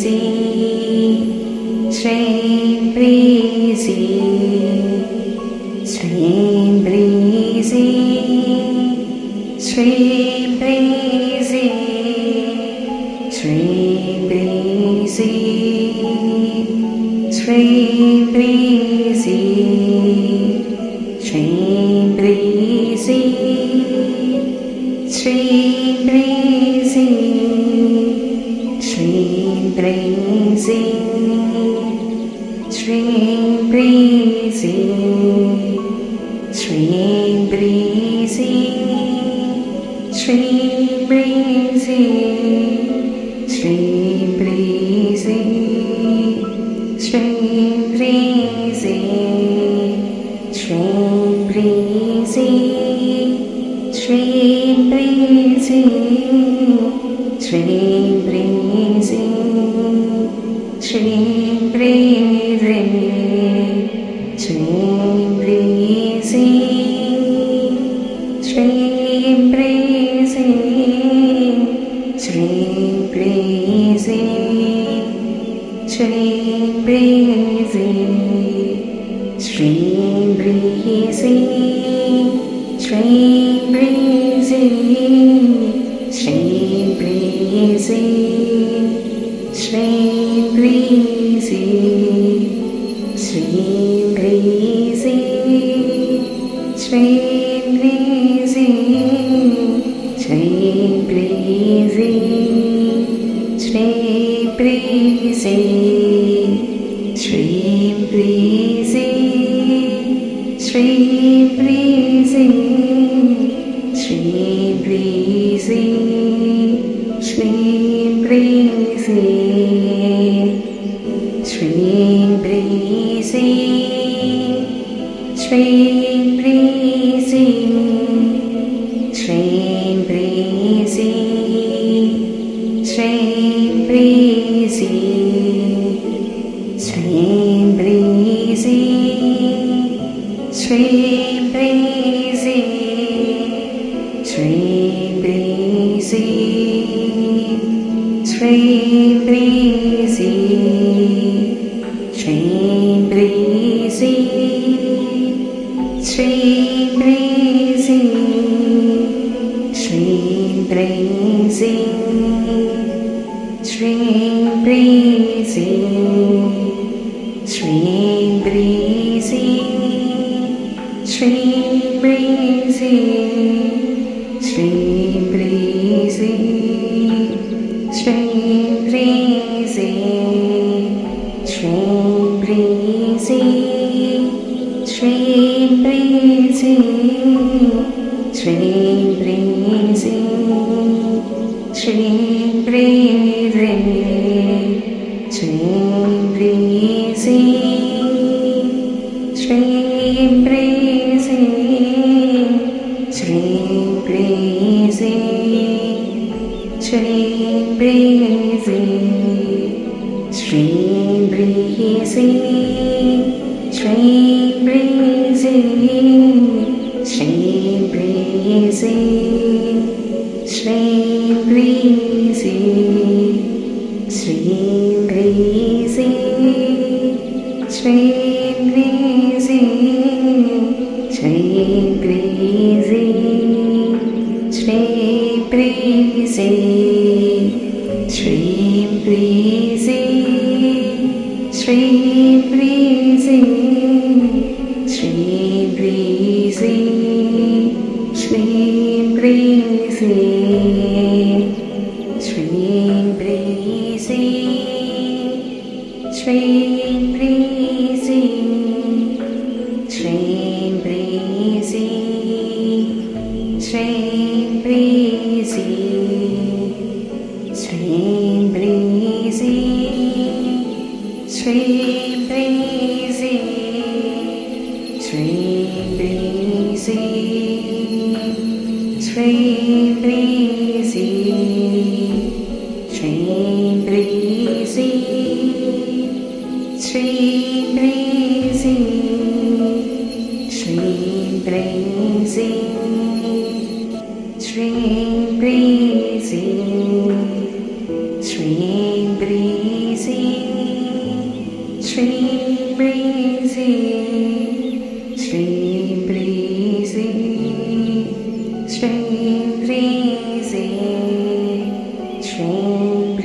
Shrim breezy, shrim breezy, shrim breezy, shrim breezy, shrim breezy, shrim breezy, shrim breezy, shrim breezy. Shrim breezy, shrim breezy, shrim breezy, shrim breezy, shrim breezy, shrim breezy, shrim breezy, shrim breezy, shrim breezy. Shrim breezy, shrim breezy, shrim breezy, shrim breezy, shrim breezy, shrim breezy, shrim breezy, shrim breezy. Shrim breezy, shrim breezy, shrim breezy, shrim breezy, shrim breezy, shrim breezy, shrim breezy, shrim breezy. Shrim breezy, shrim breezy, shrim breezy, shrim breezy, shrim breezy, shrim breezy, shrim breezy, shrim breezy. Shrim breezy, shrim breezy, shrim breezy, shrim breezy, shrim breezy, shrim breezy, shrim breezy, shrim breezy. Shrim breezy, shrim breezy, shrim breezy, shrim breezy, shrim breezy, shrim breezy, shrim breezy, shrim breezy. Shrim breezy, shrim breezy, shrim breezy, shrim breezy, shrim breezy, shrim breezy, shrim breezy, shrim breezy, shrim breezy. Shrim breezy, shrim breezy, shrim breezy, shrim breezy, shrim breezy, shrim breezy, shrim breezy, shrim breezy. Shrim breezy, shrim breezy, shrim breezy, shrim breezy, shrim breezy, shrim breezy, shrim breezy, shrim breezy.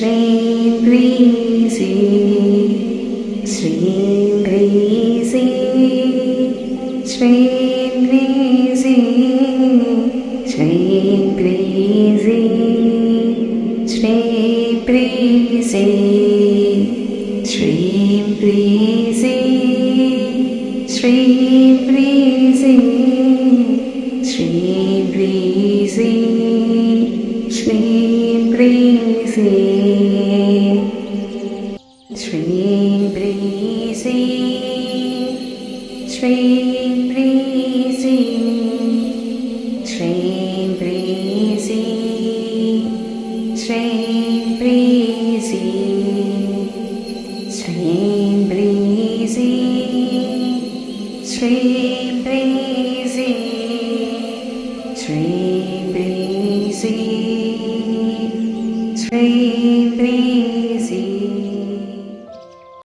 Shreem breezy, Shreem breezy, Shreem breezy, Shreem breezy, Shreem breezy, Shreem breezy, Shreem breezy, Shreem breezy, Shreem breezy, Shreem breezy, Shreem breezy, Shreem breezy, Shreem breezy, Shreem breezy, Shreem